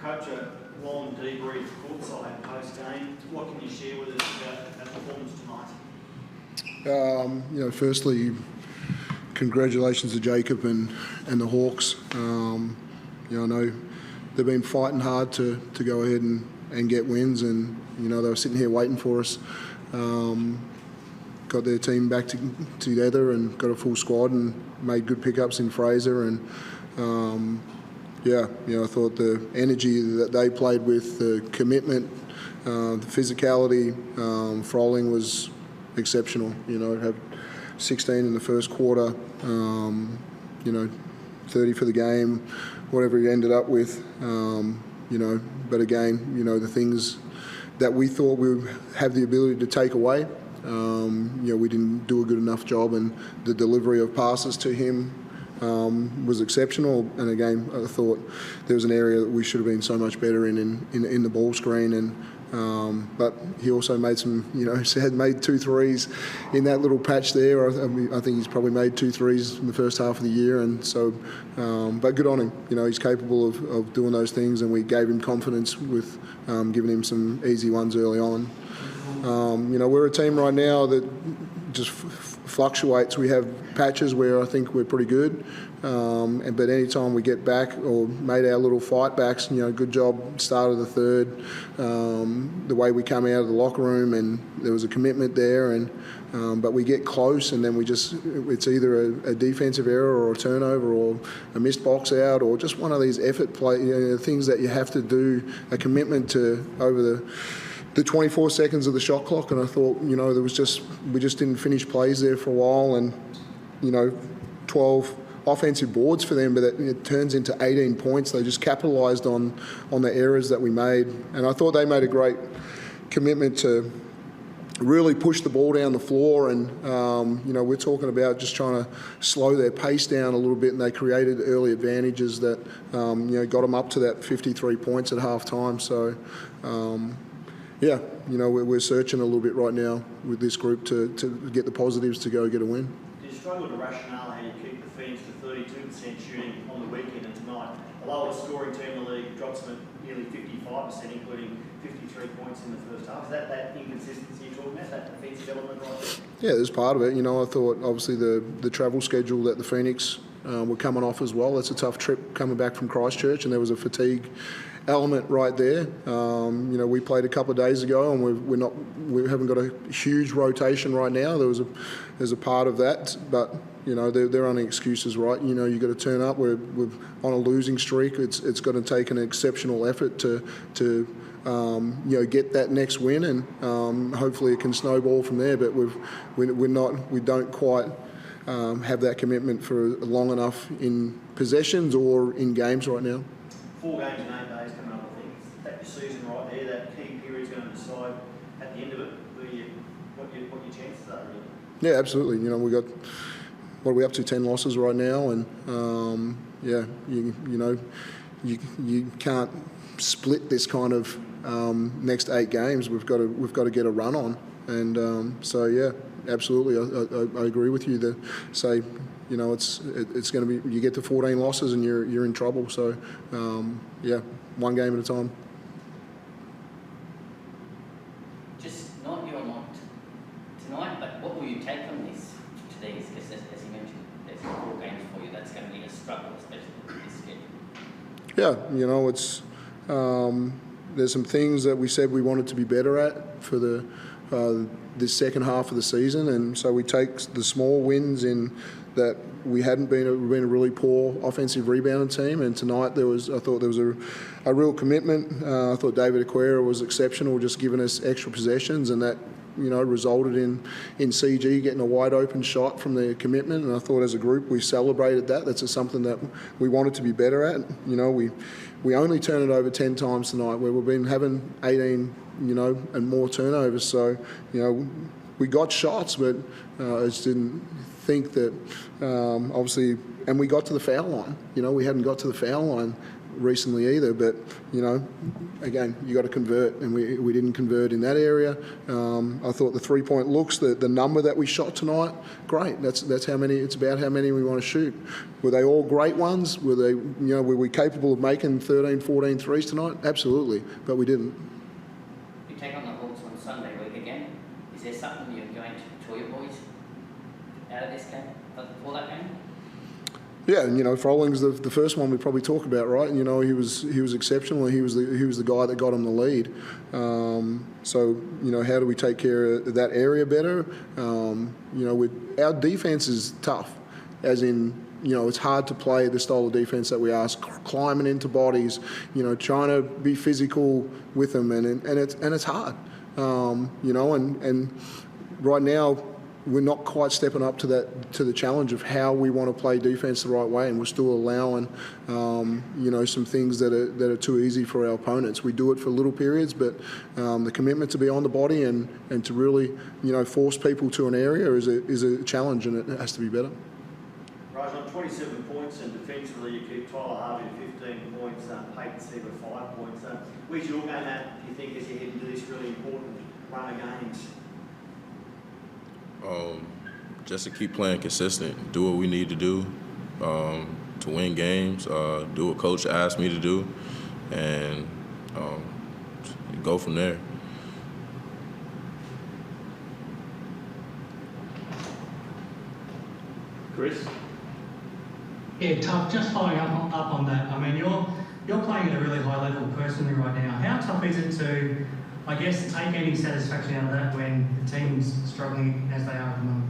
Coach, a long debrief courtside post-game. What can you share with us about that performance tonight? Firstly, congratulations to Jacob and the Hawks. I know they've been fighting hard to go ahead and get wins, and they were sitting here waiting for us. Got their team back together and got a full squad and made good pickups in Fraser, and I thought the energy that they played with, the commitment, the physicality, Froling was exceptional. Had 16 in the first quarter, 30 for the game, whatever he ended up with, but again, the things that we thought we would have the ability to take away, we didn't do a good enough job, and the delivery of passes to him was exceptional. And again, I thought there was an area that we should have been so much better in the ball screen, and but he also made some, had made 2 threes in that little patch there. I think he's probably made 2 threes in the first half of the year, and so, but good on him. He's capable of doing those things, and we gave him confidence with giving him some easy ones early on. We're a team right now that just fluctuates. We have patches where I think we're pretty good, but any time we get back or made our little fight backs, good job start of the third, the way we come out of the locker room, and there was a commitment there, and but we get close, and then it's either a defensive error or a turnover or a missed box out or just one of these effort play, things that you have to do, a commitment to over the 24 seconds of the shot clock. And I thought, we just didn't finish plays there for a while, and 12 offensive boards for them, but it turns into 18 points. They just capitalised on the errors that we made, and I thought they made a great commitment to really push the ball down the floor, and we're talking about just trying to slow their pace down a little bit, and they created early advantages that got them up to that 53 points at half time. So we're searching a little bit right now with this group to get the positives to go get a win. Did you struggle to rationale how you keep the Phoenix to 32% shooting on the weekend, and tonight the lowest scoring team in the league drops them at nearly 55%, including 53 points in the first half? Is that inconsistency you're talking about, that defensive element right there? Yeah, there's part of it. I thought obviously the travel schedule that the Phoenix were coming off as well. That's a tough trip coming back from Christchurch, and there was a fatigue element right there. We played a couple of days ago, and we haven't got a huge rotation right now. There's a part of that, but there aren't excuses, right? You've got to turn up. We're on a losing streak. It's got to take an exceptional effort to get that next win, and hopefully it can snowball from there. But we don't quite have that commitment for long enough in possessions or in games right now. 4 games in 8 days coming up, I think. That season right there, that key period's going to decide at the end of it what your chances are, really. Yeah, absolutely. We got, what are we up to, 10 losses right now, and you can't split this kind of next 8 games. We've got to get a run on, and absolutely, I agree with you to say, it's going to be, you get to 14 losses and you're in trouble. So, one game at a time. Just not your lot tonight, but what will you take from this today? Because as you mentioned, there's 4 games for you. That's going to be a struggle, especially with this schedule. Yeah, it's there's some things that we said we wanted to be better at for this second half of the season, and so we take the small wins in that we hadn't been a really poor offensive rebounding team, and tonight I thought there was a real commitment. I thought David Aquera was exceptional, just giving us extra possessions, and that resulted in CG getting a wide open shot from the commitment. And I thought as a group we celebrated that. That's something that we wanted to be better at. We only turned it over 10 times tonight, where we've been having 18 and more turnovers. So we got shots, but I just didn't think that obviously, and we got to the foul line. We hadn't got to the foul line recently either. But again, you got to convert, and we didn't convert in that area. I thought the 3-point looks, the number that we shot tonight, great. That's how many. It's about how many we want to shoot. Were they all great ones? Were they were we capable of making 13, 14 threes tonight? Absolutely, but we didn't. You take on the Hawks on Sunday week again. Is there something you're going to tell your boys out of this game, for that game? Yeah, and Frolling's the first one we probably talk about, right? And he was exceptional. He was the guy that got him the lead. So how do we take care of that area better? Our defense is tough, as in it's hard to play the style of defense that we ask, climbing into bodies, trying to be physical with them, and it's hard, and right now, we're not quite stepping up to the challenge of how we want to play defence the right way, and we're still allowing, some things that are too easy for our opponents. We do it for little periods, but the commitment to be on the body and to really, force people to an area is a challenge, and it has to be better. Rayjon, 27 points, and defensively you keep Tyler Harvey to 15 points, Peyton Seaver 5 points. Where's your game at, do you think, as you head into this really important run of games? Just to keep playing consistent, do what we need to do to win games, do what Coach asked me to do, and go from there. Chris? Yeah, tough. Just following up on that. I mean, you're playing at a really high level personally right now. How tough is it to, I guess, take any satisfaction out of that when the team's struggling as they are at the moment?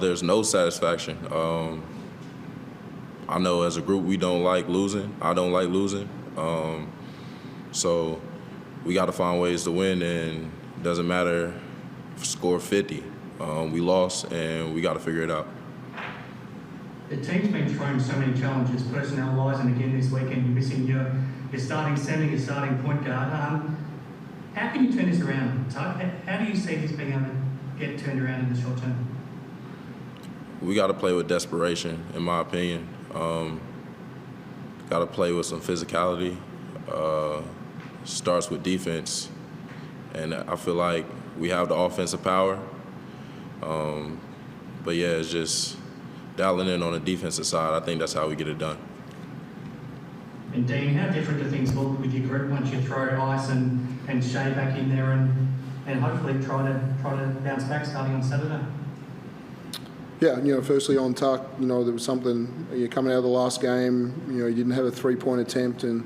There's no satisfaction. I know as a group we don't like losing. I don't like losing. So we got to find ways to win, and it doesn't matter if score 50. We lost, and we got to figure it out. The team's been thrown so many challenges, personnel-wise, and again this weekend you're missing your starting centre, your starting point guard. How can you turn this around, Tug? How do you see this being able to get turned around in the short term? We got to play with desperation, in my opinion. Got to play with some physicality. Starts with defense, and I feel like we have the offensive power. But yeah, it's just dialing in on the defensive side. I think that's how we get it done. And Dean, how different do things look with your group once you throw Ice and Shea back in there and hopefully try to bounce back starting on Saturday? Yeah, firstly on Tuck, there was something, coming out of the last game, he didn't have a 3-point attempt, and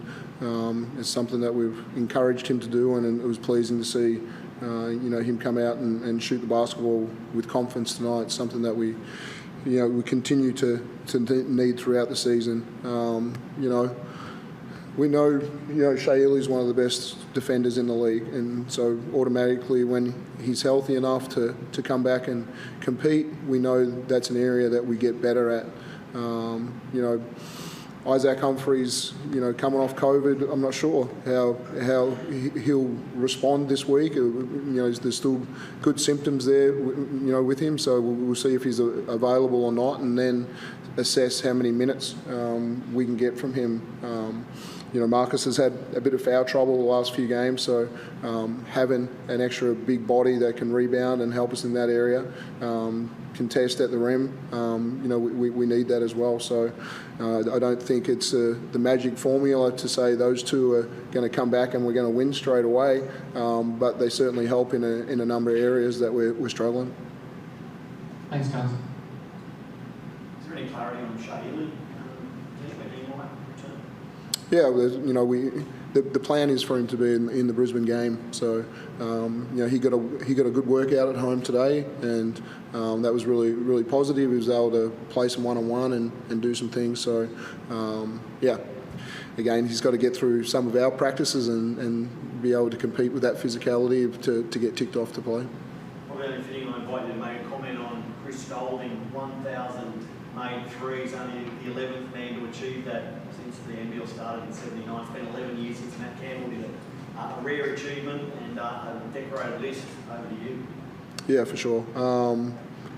it's something that we've encouraged him to do, and it was pleasing to see, him come out and shoot the basketball with confidence tonight, something that we continue to need throughout the season. We know, Shea is one of the best defenders in the league, and so automatically when he's healthy enough to come back and compete, we know that's an area that we get better at. Isaac Humphries, coming off COVID, I'm not sure how he'll respond this week. There's still good symptoms there, with him, so we'll see if he's available or not, and then assess how many minutes we can get from him. Marcus has had a bit of foul trouble the last few games, so having an extra big body that can rebound and help us in that area, contest at the rim, we need that as well. So I don't think it's the magic formula to say those two are going to come back and we're going to win straight away, but they certainly help in a number of areas that we're struggling. Thanks, guys. Is there any clarity on Shea Ely? Yeah, the plan is for him to be in the Brisbane game. So he got a good workout at home today, and that was really, really positive. He was able to play some one-on-one and do some things. So again, he's got to get through some of our practices and be able to compete with that physicality to get ticked off to play. Probably only fitting, I invite you to make a comment on Chris Golding, 1,000 made threes, only the 11th man to achieve that since the NBL started in '79. It's been 11 years since Matt Campbell did it. A rare achievement and a decorated list. Over to you. Yeah, for sure.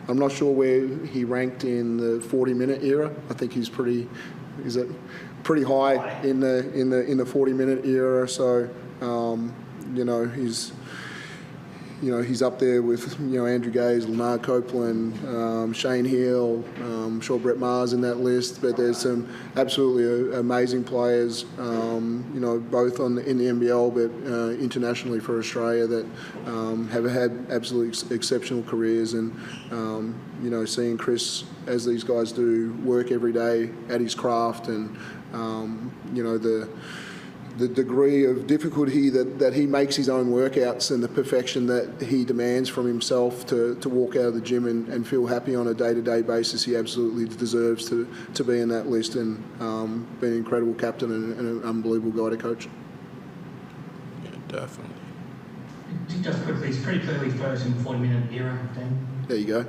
I'm not sure where he ranked in the 40-minute era. I think he's pretty high in the 40-minute era. So he's up there with Andrew Gaze, Leonard Copeland, Shane Hill. I'm sure Brett Maher's in that list. But there's some absolutely amazing players, both in the NBL but internationally for Australia that have had absolutely exceptional careers. And seeing Chris, as these guys do, work every day at his craft, and the degree of difficulty that he makes his own workouts, and the perfection that he demands from himself to walk out of the gym and feel happy on a day-to-day basis, he absolutely deserves to be in that list, and be an incredible captain and an unbelievable guy to coach. Yeah, definitely. Just quickly, it's pretty clearly first in 40-minute era, Dan. There you go.